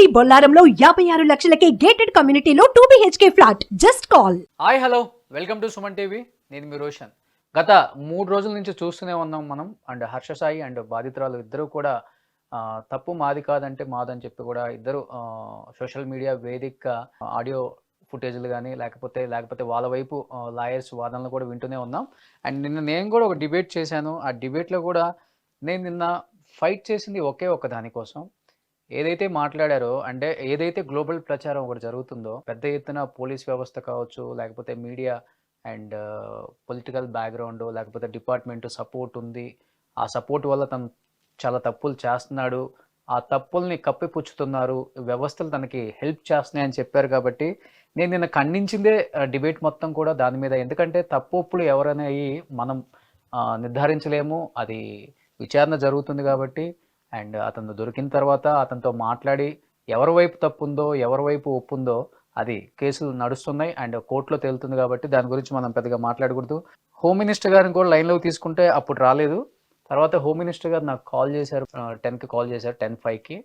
మీ బొల్లారంలో 56 లక్షలకే gated కమ్యూనిటీలో 2 BHK flat. Just call. Hi hello, welcome to Suman TV. నేను మీ రోషన్. గత 3 రోజుల నుంచి చూస్తూనే ఉన్నాం మనం. అండ్ హర్ష సాయి అండ్ బాధితురాలు ఇద్దరు కూడా తప్పు మాది కాదంటే మాదని చెప్పి కూడా ఇద్దరు సోషల్ మీడియా వేదికగా ఆడియో ఫుటేజ్లు కానీ లేకపోతే వాళ్ళ వైపు లాయర్స్ వాదనలు కూడా వింటూనే ఉన్నాం. అండ్ నిన్న నేను కూడా ఒక డిబేట్ చేశాను. ఆ డిబేట్లో కూడా నేను నిన్న ఫైట్ చేసింది ఒకే ఒక దానికోసం. ఏదైతే మాట్లాడారో, అంటే ఏదైతే గ్లోబల్ ప్రచారం ఒకటి జరుగుతుందో, పెద్ద ఎత్తున పోలీస్ వ్యవస్థ కావచ్చు, లేకపోతే మీడియా అండ్ పొలిటికల్ బ్యాక్గ్రౌండ్, లేకపోతే డిపార్ట్మెంట్ సపోర్ట్ ఉంది, ఆ సపోర్ట్ వల్ల తను చాలా తప్పులు చేస్తున్నాడు, ఆ తప్పుల్ని కప్పిపుచ్చుతున్నారు, వ్యవస్థలు తనకి హెల్ప్ చేస్తున్నాయని చెప్పారు. కాబట్టి నేను నిన్న ఖండించిందే డిబేట్ మొత్తం కూడా దాని మీద. ఎందుకంటే తప్పులు ఎవరనేవి మనం నిర్ధారించలేము, అది విచారణ జరుగుతుంది కాబట్టి. అండ్ అతను దొరికిన తర్వాత అతనితో మాట్లాడి ఎవరి వైపు తప్పుందో ఎవరి వైపు ఒప్పుందో అది కేసులు నడుస్తున్నాయి అండ్ కోర్టులో తేలుతుంది. కాబట్టి దాని గురించి మనం పెద్దగా మాట్లాడకూడదు. హోమ్ మినిస్టర్ గారిని కూడా లైన్లోకి తీసుకుంటే అప్పుడు రాలేదు. తర్వాత హోమ్ మినిస్టర్ గారు నాకు కాల్ చేశారు, 10కి కాల్ చేశారు, 10:05కి.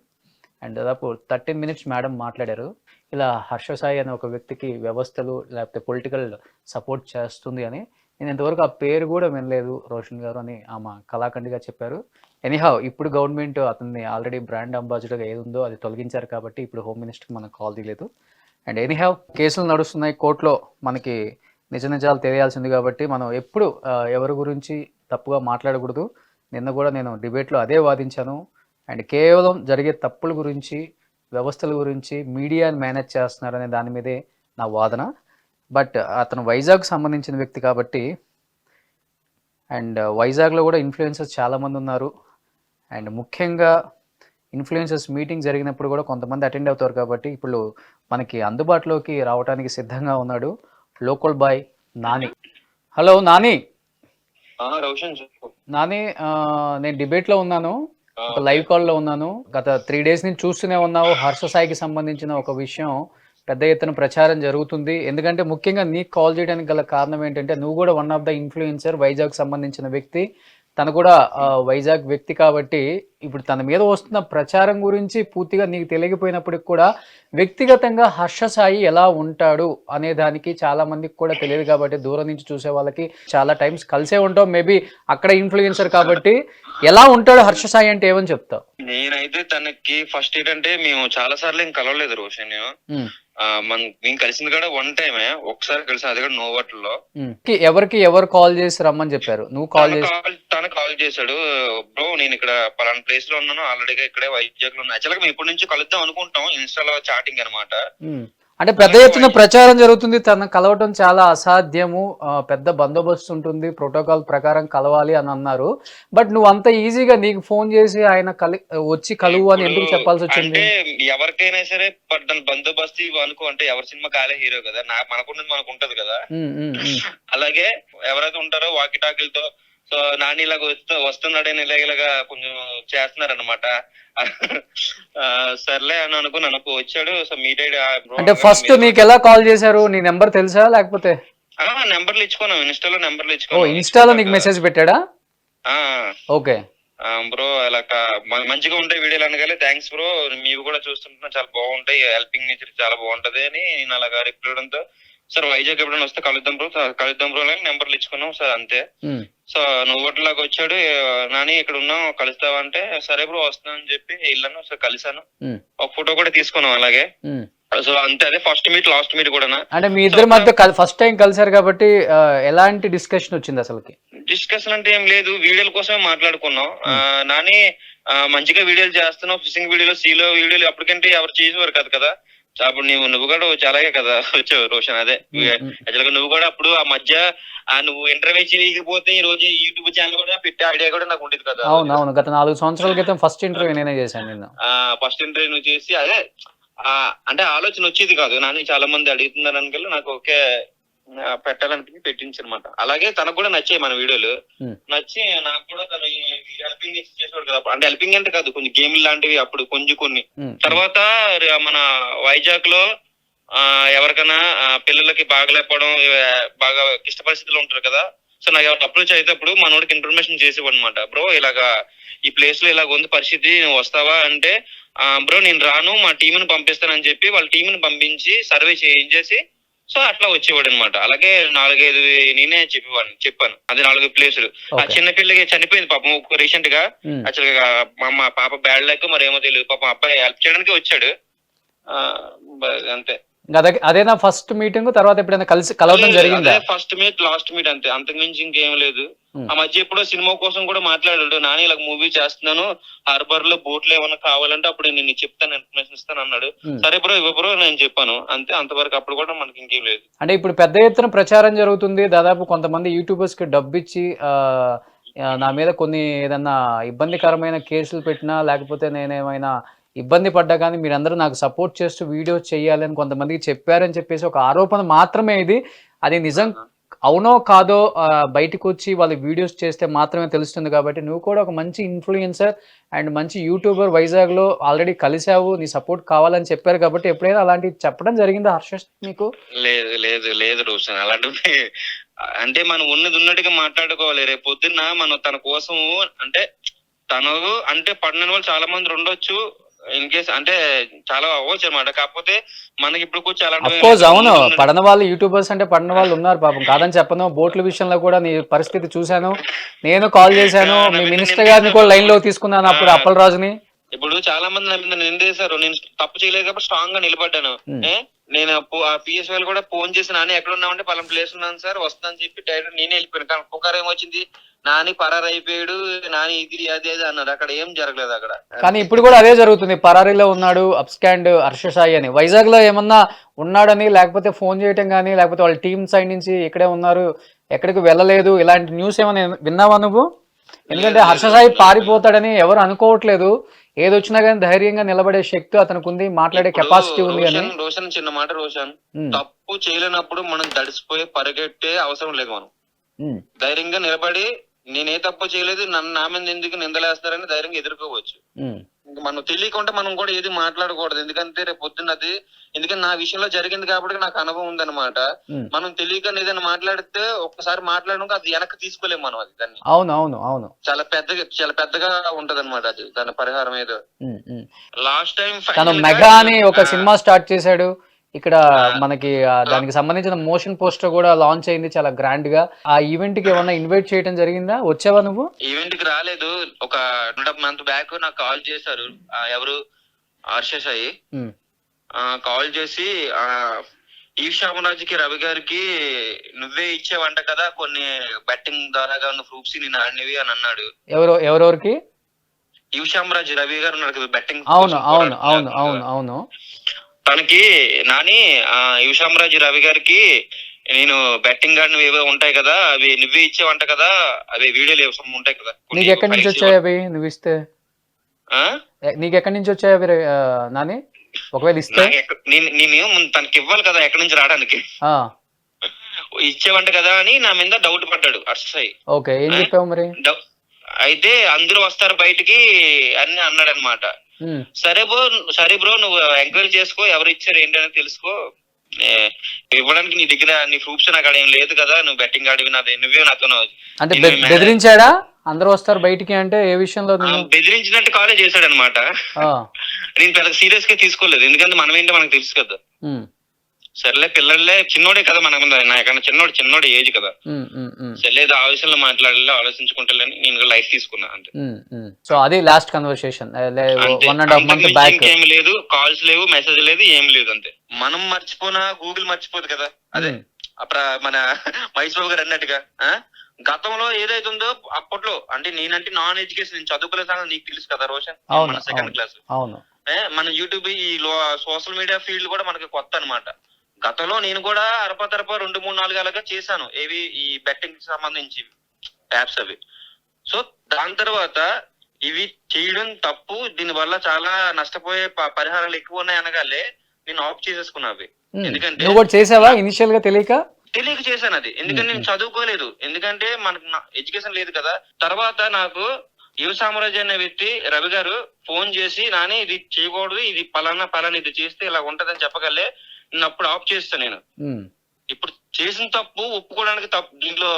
అండ్ దాదాపు 13 మినిట్స్ మేడం మాట్లాడారు. ఇలా హర్ష సాయి అనే ఒక వ్యక్తికి వ్యవస్థలు లేకపోతే పొలిటికల్ సపోర్ట్ చేస్తుంది అని. నేను ఇంతవరకు ఆ పేరు కూడా వినలేదు రోషన్ గారు అని ఆమె కళాఖండిగా చెప్పారు. ఎనీహౌ ఇప్పుడు గవర్నమెంట్ అతన్ని ఆల్రెడీ బ్రాండ్ అంబాసిడర్గా ఏది ఉందో అది తొలగించారు కాబట్టి ఇప్పుడు హోమ్ మినిస్టర్కి మనకు కాల్ తీయలేదు. అండ్ ఎనీహౌ కేసులు నడుస్తున్నాయి కోర్టులో, మనకి నిజ నిజాలు తెలియాల్సింది. కాబట్టి మనం ఎప్పుడు ఎవరి గురించి తప్పుగా మాట్లాడకూడదు. నిన్న కూడా నేను డిబేట్లో అదే వాదించాను. అండ్ కేవలం జరిగే తప్పుల గురించి, వ్యవస్థల గురించి, మీడియాని మేనేజ్ చేస్తున్నారనే దాని మీదే నా వాదన. బట్ అతను వైజాగ్ సంబంధించిన వ్యక్తి కాబట్టి, అండ్ వైజాగ్లో కూడా ఇన్ఫ్లుయెన్సర్స్ చాలామంది ఉన్నారు. అండ్ ముఖ్యంగా ఇన్ఫ్లుయెన్సర్స్ మీటింగ్ జరిగినప్పుడు కూడా కొంతమంది అటెండ్ అవుతారు. కాబట్టి ఇప్పుడు మనకి అందుబాటులోకి రావడానికి సిద్ధంగా ఉన్నాడు local boy Nani. Hello Nani. Nani, నేను డిబేట్లో ఉన్నాను, ఒక లైవ్ కాల్లో ఉన్నాను. గత 3 డేస్ నుంచి చూస్తూనే ఉన్నావు. హర్ష సాయికి సంబంధించిన ఒక విషయం పెద్ద ఎత్తున ప్రచారం జరుగుతుంది. ఎందుకంటే ముఖ్యంగా నీకు కాల్ చేయడానికి గల కారణం ఏంటంటే నువ్వు కూడా one of the influencer, Vizag సంబంధించిన వ్యక్తి. తను కూడా వైజాగ్ వ్యక్తి కాబట్టి ఇప్పుడు తన మీద వస్తున్న ప్రచారం గురించి పూర్తిగా నీకు తెలియకపోయినప్పటికి కూడా వ్యక్తిగతంగా హర్ష సాయి ఎలా ఉంటాడు అనే దానికి చాలా మందికి కూడా తెలియదు. కాబట్టి దూరం నుంచి చూసే వాళ్ళకి చాలా టైమ్స్ కలిసే ఉంటాం, మేబీ అక్కడ ఇన్ఫ్లుయెన్సర్ కాబట్టి ఎలా ఉంటాడు హర్ష సాయి అంటే ఏమని చెప్తావు? నేనైతే తనకి ఫస్ట్ ఏంటంటే మేము చాలా సార్లు ఏం కలవలేదు రోషన్. మేము కలిసింది కూడా 1 టైమే, ఒకసారి కలిసి, అది కూడా నోవట్లో. ఎవరు కాల్ చేసి రమ్మని చెప్పారు? నువ్వు కాల్ చేసి? తను కాల్ చేశాడు, బ్రో నేను ఇక్కడ పలానా ప్లేస్ లో ఉన్నాను, ఆల్రెడీగా ఇక్కడే వైజాగ్ లో ఉన్నా. యాక్చువల్గా మేము ఇప్పటి నుంచి కలుద్దాం అనుకుంటాం, ఇన్స్టాలో చాటింగ్ అనమాట. అంటే పెద్ద ఎత్తున ప్రచారం జరుగుతుంది, తను కలవటం చాలా అసాధ్యము, పెద్ద బందోబస్తు ఉంటుంది, ప్రోటోకాల్ ప్రకారం కలవాలి అని అన్నారు. బట్ నువ్వు అంత ఈజీగా నీకు ఫోన్ చేసి ఆయన వచ్చి కలువు అని ఎందుకు చెప్పాల్సి వచ్చింది? అంటే ఎవరికైనా సరే బందోబస్తు అనుకో, అంటే ఎవరి సినిమా కాలే హీరో కదా, మనకున్నది మనకు ఉంటది కదా. అలాగే ఎవరైతే ఉంటారో వాకి టాకిలతో సో నాని ఇలాగ వస్తున్నాడని ఇలాగా కొంచెం చేస్తున్నారనమాట. సర్లే అని అనుకుని నాకు వచ్చాడు. సో మీట్ అంటే ఫస్ట్ నీకు ఎలా కాల్ చేశారు? నీ నెంబర్ తెలుసా లేకపోతే? నెంబర్లు ఇచ్చుకున్నాం, ఇన్స్టాలో నెంబర్లు ఇచ్చుకున్నాం. ఇన్స్టాలో నీకు మెసేజ్ పెట్టాడా? ఓకే బ్రో ఇలా మంచిగా ఉంటాయి వీడియోలు అనగానే, థ్యాంక్స్ బ్రో, మీవి కూడా చూస్తుంటున్నా చాలా బాగుంటాయి, హెల్పింగ్ నేచర్ చాలా బాగుంటది అని నేను అలాగా రిప్లై ఇవ్వడంతో, సార్ వైజాగ్ ఎప్పుడైనా వస్తే కలుద్దాం బ్రో అని నెంబర్లు ఇచ్చుకున్నాం సార్, అంతే. సో నువ్వు ఒకటిలాగా వచ్చాడు, నాని ఇక్కడ ఉన్నాం కలుస్తావా అంటే, సరే బ్రో వస్తానని చెప్పి వెళ్ళాను. సో కలిసాను, ఒక ఫోటో కూడా తీసుకున్నాం అలాగే. సో అంతే, అదే ఫస్ట్ మీట్, లాస్ట్ మీట్ కూడా. అంటే మీ ఇద్దరి మధ్య ఫస్ట్ టైం కలిసారు కాబట్టి ఎలాంటి డిస్కషన్ వచ్చింది అసలుకి? డిస్కషన్ అంటే ఏం లేదు, వీడియోల కోసమే మాట్లాడుకున్నాం. నాని మంచిగా వీడియోలు చేస్తున్నావు, ఫిషింగ్ వీడియోలు, సీలో వీడియోలు అప్పటికంటే ఎవరు చేసేవారు కదా. అప్పుడు నువ్వు కూడా చాలాగే కదా వచ్చావు రోషన్. అదే యాక్చువల్గా నువ్వు కూడా అప్పుడు ఆ మధ్య నువ్వు ఇంటర్వ్యూ చేయకపోతే ఈ రోజు యూట్యూబ్ ఛానల్ కూడా పెట్టే ఐడియా కూడా నాకు ఉండేది కదా. అవునవును, గత 4 సంవత్సరాల క్రితం ఫస్ట్ ఇంటర్వ్యూ నేనే చేశాను. ఫస్ట్ ఇంటర్వ్యూ నువ్వు చేసి, అదే అంటే ఆలోచన వచ్చేది కాదు. నాని చాలా మంది అడుగుతున్నారు అనుకల్లా నాకు ఓకే పెట్టాలనిపించి పెట్టించనమాట. అలాగే తనకు కూడా నచ్చాయి మన వీడియోలు, నచ్చి నాకు కూడా తను హెల్పింగ్ చేసేవాడు కదా. అంటే హెల్పింగ్ అంటే కాదు, కొంచెం గేమ్లు లాంటివి అప్పుడు కొన్ని. తర్వాత మన వైజాగ్ లో ఎవరికైనా పిల్లలకి బాగలేకపోవడం, బాగా క్లిష్ట పరిస్థితులు ఉంటారు కదా, సో నాకు ఎవరు అప్రోచ్ అయినప్పుడు మనోడికి ఇన్ఫర్మేషన్ చేసేవాడు అనమాట. బ్రో ఇలాగా ఈ ప్లేస్ లో ఇలాగ ఉంది పరిస్థితి, నువ్వు వస్తావా అంటే బ్రో నేను రాను, మా టీంని పంపిస్తానని చెప్పి వాళ్ళ టీంని పంపించి సర్వే చేయించేసి సో అట్లా వచ్చేవాడు అనమాట. అలాగే 4-5 నేనే చెప్పాను అది 4 ప్లేసులు. ఆ చిన్న పిల్లకి చనిపోయింది పాపం రీసెంట్ గా. యాక్చువల్ గా మా పాప బ్యాడ్ లైక్ మరి ఏమో తెలియదు, పాపం అబ్బాయి హెల్ప్ చేయడానికి వచ్చాడు అంతే. అదేనా ఫస్ట్ మీటింగ్? తర్వాత ఎప్పుడైనా కలవడం జరిగిందా? ఫస్ట్ మీట్ లాస్ట్ మీట్ అంతే, అంతకు మించి ఇంకేం లేదు. ఆ మధ్య ఎప్పుడో సినిమా కోసం కూడా మాట్లాడాడు, నాని ఇలా మూవీ చేస్తున్నాను హార్బర్ లో బోట్లు ఏమైనా కావాలంటే అప్పుడు నేను చెప్తాను, ఇన్ఫర్మేషన్ ఇస్తాను అన్నాడు. సరే బ్రో ఇవ్వ బ్రో నేను చెప్పాను అంతే, అంతవరకు. అప్పుడు కూడా మనకి ఇంకేం లేదు. అంటే ఇప్పుడు పెద్ద ఎత్తున ప్రచారం జరుగుతుంది, దాదాపు కొంతమంది యూట్యూబర్స్ కి డబ్బు ఇచ్చి నా మీద కొన్ని ఏదన్నా ఇబ్బందికరమైన కేసులు పెట్టినా లేకపోతే నేనేమైనా ఇబ్బంది పడ్డా కానీ మీరందరూ నాకు సపోర్ట్ చేస్తూ వీడియోస్ చేయాలని కొంతమందికి చెప్పారని చెప్పేసి ఒక ఆరోపణ మాత్రమే ఇది. అది నిజం అవునో కాదో బయటకు వచ్చి వాళ్ళు వీడియోస్ చేస్తే మాత్రమే తెలుస్తుంది. కాబట్టి నువ్వు కూడా ఒక మంచి ఇన్ఫ్లుయెన్సర్ అండ్ మంచి యూట్యూబర్, వైజాగ్లో ఆల్రెడీ కలిసావు, నీ సపోర్ట్ కావాలని చెప్పారు. కాబట్టి ఎప్పుడైనా అలాంటివి చెప్పడం జరిగిందా హర్ష మీకు? లేదు లేదు లేదు రోషన్, అలాంటి అంటే మనం ఉన్నట్టుగా మాట్లాడుకోవాలి. రేపు పొద్దున్న మనం తన కోసం అంటే తను అంటే పడిన వాళ్ళు చాలా మంది ఉండొచ్చు, ఇన్ కేస్ అంటే చాలా అవ్వచ్చు అనమాట. కాకపోతే మనకి ఇప్పుడు అవును పడిన వాళ్ళు యూట్యూబర్స్ అంటే పడిన వాళ్ళు ఉన్నారు పాపం, కాదని చెప్పను. బోట్ల విషయంలో కూడా నీ పరిస్థితి చూశాను, నేను కాల్ చేశాను, మీ మినిస్టర్ గారిని కూడా లైన్ లో తీసుకున్నాను అప్పుడు అప్పలరాజుని. ఇప్పుడు చాలా మంది నన్ను నిందేశారు, నేను తప్పు చేయలేదు కాబట్టి స్ట్రాంగ్ గా నిలబడ్డాను. నేను ఆ పిఎస్ఎల్ కూడా ఫోన్ చేసి నాని ఎక్కడ ఉన్నామంటే పలానా ప్లేస్ ఉన్నాను సార్ వస్తుందని చెప్పి డైరెక్ట్ నేనే వెళ్ళిపోయాను. కానీ పుకార్ ఏమొచ్చింది, నాని పరారు అయిపోయాడు, నాని ఇది అదే అన్నారు. అక్కడ ఏం జరగలేదు అక్కడ. కానీ ఇప్పుడు కూడా అదే జరుగుతుంది, పరారీలో ఉన్నాడు అబ్స్కాండ్ హర్ష సాయి అని. వైజాగ్ లో ఏమన్నా ఉన్నాడని లేకపోతే ఫోన్ చేయటం కానీ లేకపోతే వాళ్ళ టీం సైడ్ నుంచి ఇక్కడే ఉన్నారు ఎక్కడికి వెళ్ళలేదు ఇలాంటి న్యూస్ ఏమైనా విన్నావా నువ్వు? ఎందుకంటే హర్ష సాయి పారిపోతాడని ఎవరు అనుకోవట్లేదు, ఏదొచ్చినా కానీ ధైర్యంగా నిలబడే శక్తి అతనికి ఉంది, మాట్లాడే కెపాసిటీ ఉంది అని. రోషన్ చిన్న మాట రోషన్, తప్పు చేయలేనప్పుడు మనం తడిసిపోయి పరిగెట్టే అవసరం లేదు. మనం ధైర్యంగా నిలబడి నేనే తప్పు చేయలేదు, నా మీద ఎందుకు నిందలేస్తారని ధైర్యంగా ఎదుర్కోవచ్చు. మనం తెలియకుండా మనం కూడా ఏది మాట్లాడకూడదు, ఎందుకంటే రేపు పొద్దున్నది ఎందుకంటే నా విషయంలో జరిగింది కాబట్టి నాకు అనుభవం ఉందన్నమాట. మనం తెలియక ఏదైనా మాట్లాడితే ఒక్కసారి మాట్లాడడం అది వెనక్కి తీసుకోలేము మనం, అది దాన్ని. అవును అవును అవును చాలా పెద్దగా ఉంటది అనమాట అది, దాని పరిహారం ఏదో. లాస్ట్ టైం తను మెగా అని ఒక సినిమా స్టార్ట్ చేశాడు ఇక్కడ మనకి, దానికి సంబంధించిన మోషన్ పోస్టర్ కూడా లాంచ్ అయింది చాలా గ్రాండ్ గా. ఆ ఈవెంట్ కి ఏమన్నా ఇన్వైట్ చేయడం జరిగిందా? వచ్చావా నువ్వు? ఈవెంట్ కి రాలేదు. ఒక 2 మంత్ బ్యాక్ నాకు కాల్ చేశారు, ఎవరు హర్ష సాయి కాల్ చేసి ఈశామరాజుకి రవి గారికి నువ్వే ఇచ్చేవంట కదా కొన్ని బెట్టింగ్ ద్వారా ఉన్న ప్రూఫ్స్ నేను ఆడినవి అని అన్నాడు. ఎవరెవరికి? ఈశామరాజు రవి గారు ఉన్నాడు బెట్టింగ్. అవును అవును అవును అవును అవును. తనకి నాని యువశామరాజు రవి గారికి నేను బెట్టింగ్ ఆడినవి ఏవో ఉంటాయి కదా అవి నువ్వే ఇచ్చేవంట కదా, అవి వీడియోలు ఉంటాయి కదా. నీకు ఎక్కడి నుంచి వచ్చాయి అవి నువ్వు ఇస్తే? నీకు ఎక్కడి నుంచి వచ్చాయి అవి నాని? ఒకవేళ ఇస్తే నేను తనకి ఇవ్వాలి కదా ఎక్కడి నుంచి రావడానికి, ఇచ్చేవంట కదా అని నా మీద డౌట్ పడ్డాడు అర్సాయి. ఓకే ఏం చెప్పావు మరి? అయితే అందరూ వస్తారు బయటికి అని అన్నాడు అనమాట. సరే బ్రో నువ్వు ఎంక్వైరీ చేసుకో, ఎవరు ఇచ్చారు ఏంటని తెలుసుకో, ఇవ్వడానికి నీ దగ్గర నీ ప్రూఫ్స్ నాకు ఏం లేదు కదా, నువ్వు బెట్టింగ్ ఆడివి నాది నువ్వే నాతో. అంటే బెదిరించాడా అందరూ వస్తారు బయటికి అంటే? ఏ విషయంలో? బెదిరించినట్టు కాలే చేశాడు అనమాట. నేను పెద్ద సీరియస్ గా తీసుకోలేదు, ఎందుకంటే మనం ఏంటో మనకు తెలుసు కదా. సర్లే పిల్లలే చిన్నోడే కదా, మన నాకన్నా చిన్నోడే ఏజ్ కదా, సర్లేదు ఆ విషయంలో మాట్లాడాలి ఆలోచించుకుంటాలని నేను లైఫ్ తీసుకున్నా అంతే. సో అది లాస్ట్ కన్వర్సేషన్, ఏం లేదు, కాల్స్ లేవు, మెసేజ్ లేదు, ఏం లేదు అంతే. మనం మర్చిపోనా గూగుల్ మర్చిపోదు కదా, అదే అప్పుడు మన మహేష్ బాబు గారు అన్నట్టుగా గతంలో ఏదైతుందో అప్పట్లో అంటే నేనంటే నాన్ ఎడ్యుకేషన్, నేను చదువుకోలేదు నీకు తెలుసు కదా రోషన్, మన సెకండ్ క్లాస్. మన యూట్యూబ్ ఈ సోషల్ మీడియా ఫీల్డ్ కూడా మనకి కొత్త అనమాట. గతంలో నేను కూడా అరపతరప 2-3-4 అలాగా చేశాను, ఏవి ఈ బెట్టింగ్ కి సంబంధించి యాప్స్ అవి. సో దాని తర్వాత ఇవి చేయడం తప్పు, దీని వల్ల చాలా నష్టపోయే పరిహారాలు ఎక్కువ ఉన్నాయి అనగానే నేను ఆఫ్ చేసేసుకున్నా అవి. ఎందుకంటే చేసావా ఇనిషియల్ గా తెలియక చేశాను అది, ఎందుకంటే నేను చదువుకోలేదు, ఎందుకంటే మనకు ఎడ్యుకేషన్ లేదు కదా. తర్వాత నాకు యువ సామ్రాజ్య అనే వ్యక్తి రవి గారు ఫోన్ చేసి నాని ఇది చేయకూడదు, ఇది పలానా ఇది చేస్తే ఇలా ఉంటదని చెప్పగలే నేను అప్పుడు ఆఫ్ చేస్తాను. నేను ఇప్పుడు చేసిన తప్పు ఒప్పుకోవడానికి తప్పు దీంట్లో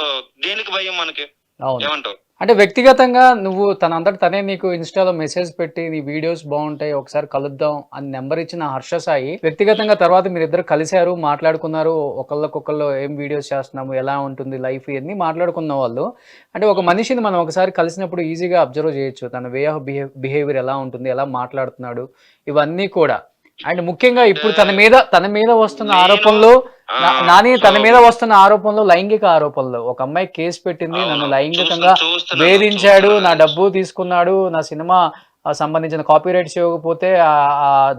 దేనికి భయం మనకి? అవును. ఏమంటావు? అంటే వ్యక్తిగతంగా నువ్వు తనంతట తనే నీకు ఇన్‌స్టాలో మెసేజ్ పెట్టి నీ వీడియోస్ బావుంటాయి. ఒకసారి కలుద్దాం అని నంబర్ ఇచ్చిన హర్ష సాయి వ్యక్తిగతంగా తర్వాత మీరిద్దరు కలిసారు, మాట్లాడుకున్నారు. ఒకళ్ళకొకళ్ళు ఏం వీడియోస్ చేస్తున్నాము, ఎలా ఉంటుంది లైఫ్ ఇయన్నీ మాట్లాడుకున్న వాళ్ళు. అంటే ఒక మనిషిని మనం ఒకసారి కలిసినప్పుడు ఈజీగా అబ్జర్వ్ చేయొచ్చు. తన వే ఆఫ్ బిహేవియర్ ఎలా ఉంటుంది, ఎలా మాట్లాడుతున్నాడు ఇవన్నీ కూడా. అండ్ ముఖ్యంగా ఇప్పుడు తన మీద వస్తున్న ఆరోపణలు నాని తన మీద వస్తున్న ఆరోపణలు లైంగిక ఆరోపణలు. ఒక అమ్మాయి కేసు పెట్టింది, నన్ను లైంగికంగా వేధించాడు, నా డబ్బు తీసుకున్నాడు, నా సినిమా సంబంధించిన కాపీరైట్స్ ఇవ్వకపోతే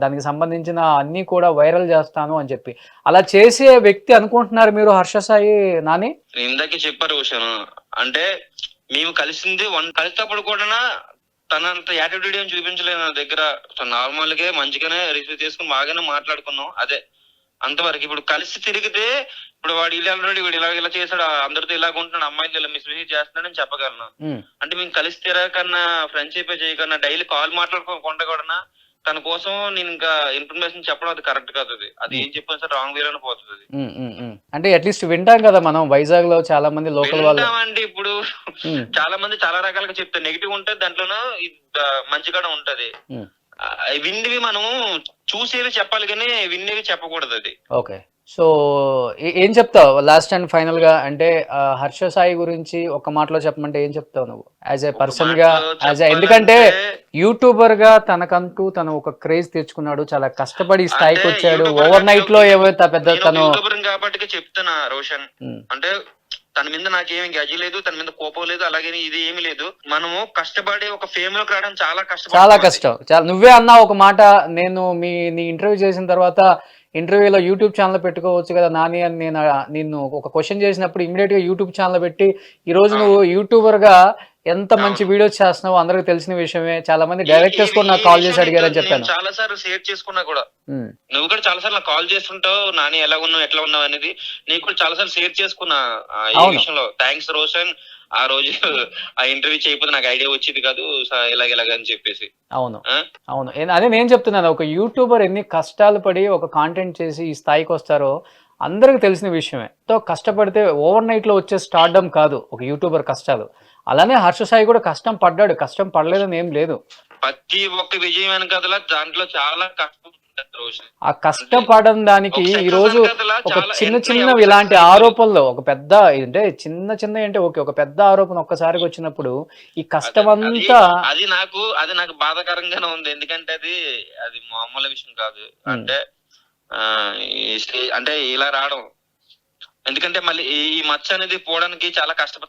దానికి సంబంధించిన అన్ని కూడా వైరల్ చేస్తాను అని చెప్పి. అలా చేసే వ్యక్తి అనుకుంటున్నారు మీరు హర్ష సాయి నాని? ఇందాకే చెప్పారు రోషన్. అంటే మేము కలిసింది కలిసేటప్పుడు కూడా తనంత యాటిట్యూడ్ ఏం చూపించలేదు నా దగ్గర. నార్మల్ గా మంచిగానే రిసీవ్ చేసుకుని బాగానే మాట్లాడుకున్నాం. అదే అంతవరకు. ఇప్పుడు కలిసి తిరిగితే ఇప్పుడు వాడు వీడు ఇలా చేశాడు, అందరితో ఇలాగ ఉంటున్నాడు, అమ్మాయిలు ఇలా మిస్బిహేవ్ చేస్తున్నాడని చెప్పగలను. అంటే మేము కలిసి తిరగకన్నా ఫ్రెండ్షిప్ చేయకన్నా డైలీ కాల్ మాట్లాడుకోకుండా కూడా తన కోసం నేను ఇంకా ఇన్ఫర్మేషన్ చెప్పడం అది కరెక్ట్ కాదు. అది ఏం చెప్పినా సరే రాంగ్ వేలోనే పోతుంది. అంటే అట్లీస్ట్ వింటాం కదా మనం. వైజాగ్ లో చాలా మంది లోకల్ వాళ్ళు అంటే ఇప్పుడు చాలా మంది చాలా రకాలుగా చెప్తారు. నెగిటివ్ ఉంటది, దాంట్లోనూ మంచి కూడా ఉంటది. విన్నవి మనం చూసేవి చెప్పాలి కానీ విన్నవి చెప్పకూడదు. అది ఓకే. సో ఏం చెప్తావు లాస్ట్ అండ్ ఫైనల్ గా? అంటే హర్ష సాయి గురించి ఒక మాటలో చెప్పమంటే ఏం చెప్తావు నువ్వు యాజ్ ఏ పర్సన్ గా? ఎందుకంటే యూట్యూబర్ గా తనకంటూ తను ఒక క్రేజ్ తెచ్చుకున్నాడు, చాలా కష్టపడి స్థాయికి వచ్చాడు. ఓవర్ నైట్ లో ఏవైతే పెద్ద తను కాబట్టి చెప్తున్నా రోషన్. అంటే తన మీద నాకేమి గజి లేదు, తన మీద కోపం లేదు, అలాగే ఇది ఏమి లేదు. మనము కష్టపడి ఒక ఫేమ్ లోకి రావడం చాలా కష్టం. నువ్వే అన్నా ఒక మాట, నీ ఇంటర్వ్యూ చేసిన తర్వాత ఇంటర్వ్యూలో యూట్యూబ్ ఛానల్ పెట్టుకోవచ్చు కదా నాని అని నిన్ను ఒక క్వశ్చన్ చేసినప్పుడు ఇమీడియట్ గా యూట్యూబ్ ఛానల్ పెట్టి ఈ రోజు నువ్వు యూట్యూబర్ గా ఎంత మంచి వీడియోస్ చేస్తున్నావు అందరికి తెలిసిన విషయమే. చాలా మంది డైరెక్టర్స్ కూడా నాకు కాల్ చేసి అడిగారని చెప్పాను. చాలా సార్లు షేర్ చేసుకున్నా కూడా. నువ్వు కూడా చాలా సార్లు కాల్ చేస్తుంటావు, నాని ఎలా ఉన్నావు ఎట్లా ఉన్నావు అనేది. నీకు కూడా చాలా సార్లు షేర్ చేసుకున్నా ఈ విషయంలో. థ్యాంక్స్ రోషన్, ఆ రోజు ఆ ఇంటర్వ్యూ చేయకపోతే నాకు ఐడియా వచ్చేది కాదు ఇలాగని చెప్పేసి. అవును. అదే నేను చెప్తున్నాను, ఒక యూట్యూబర్ ఎన్ని కష్టాలు పడి ఒక కాంటెంట్ చేసి ఈ స్థాయికి వస్తారో అందరికి తెలిసిన విషయమే. తో కష్టపడితే ఓవర్ నైట్ లో వచ్చే స్టార్డమ్ కాదు ఒక యూట్యూబర్ కష్టాలు. అలానే హర్ష సాయి కూడా కష్టం పడ్డాడు, కష్టం పడలేదని ఏం లేదు. ప్రతి ఒక్క విజయం వెనకాల దాంట్లో చాలా కష్టం. ఆ కష్టపడడం దానికి ఈ రోజు ఒక చిన్న ఇలాంటి ఆరోపణలు ఒక పెద్ద అంటే చిన్న అంటే ఓకే, ఒక పెద్ద ఆరోపణ ఒక్కసారిగా వచ్చినప్పుడు ఈ కష్టం అంతా అది నాకు బాధాకరంగానే ఉంది. ఎందుకంటే అది మామూలు విషయం కాదు. అంటే ఇలా రావడం, ఎందుకంటే మళ్ళీ ఈ మచ్చ అనేది పోవడానికి చాలా కష్టం.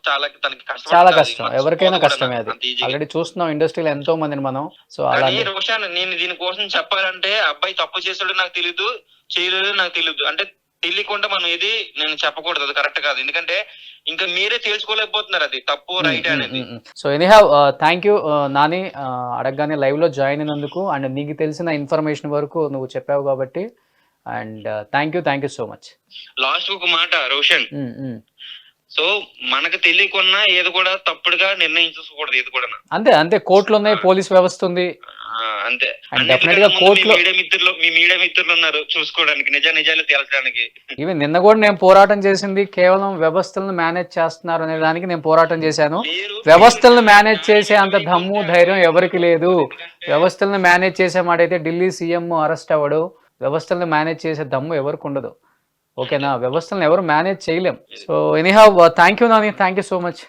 ఎవరికైనా కష్టమే. అది ఆల్రెడీ చూస్తున్నాం ఇండస్ట్రీలో ఎంతో మందిని మనం. సో అలాగే రోషన్, నేను దీనికోసం చెప్పాలంటే అబ్బాయి తప్పు చేసాడు నాకు తెలీదు, చేయలేదు నాకు తెలీదు. అంటే తెలియకుండా మనం నేను చెప్పకూడదు, అది కరెక్ట్ కాదు. ఎందుకంటే ఇంకా మీరే తెలుసుకోలేకపోతున్నారు అది తప్పు రైట్ అనేది. So anyhow thank you Nani, అడగగానే లైవ్ లో జాయిన్ అయినందుకు అండ్ నీకు తెలిసిన ఇన్ఫర్మేషన్ వరకు నువ్వు చెప్పావు కాబట్టి. And thank you so much. Last ఒక మాట రోషన్, సో మనకు తెలియకున్నా ఏది కూడా తప్పుడుగా నిర్ణయించుకోకూడదు. ఏది కూడా అంతే కోర్టులు ఉన్నాయి, పోలీస్ వ్యవస్థ ఉంది. అంతే. మీ మీడియా మిత్రులు ఉన్నారు చూసుకోవడానికి, నిజాలు తేల్చడానికి. ఈవెన్ నిన్న కూడా నేను పోరాటం చేసింది కేవలం వ్యవస్థలను మేనేజ్ చేస్తున్నారు అనే దానికి నేను పోరాటం చేశాను. వ్యవస్థలను మేనేజ్ చేసే అంత దమ్ము ధైర్యం ఎవరికి లేదు. వ్యవస్థలను మేనేజ్ చేసే మాట అయితే ఢిల్లీ సీఎం అరెస్ట్ అవ్వడు. వ్యవస్థలను మేనేజ్ చేసే దమ్ము ఎవరికి ఉండదు. ఓకేనా? వ్యవస్థలను ఎవరు మేనేజ్ చేయలేం. So anyhow thank you Nani, thank you so much.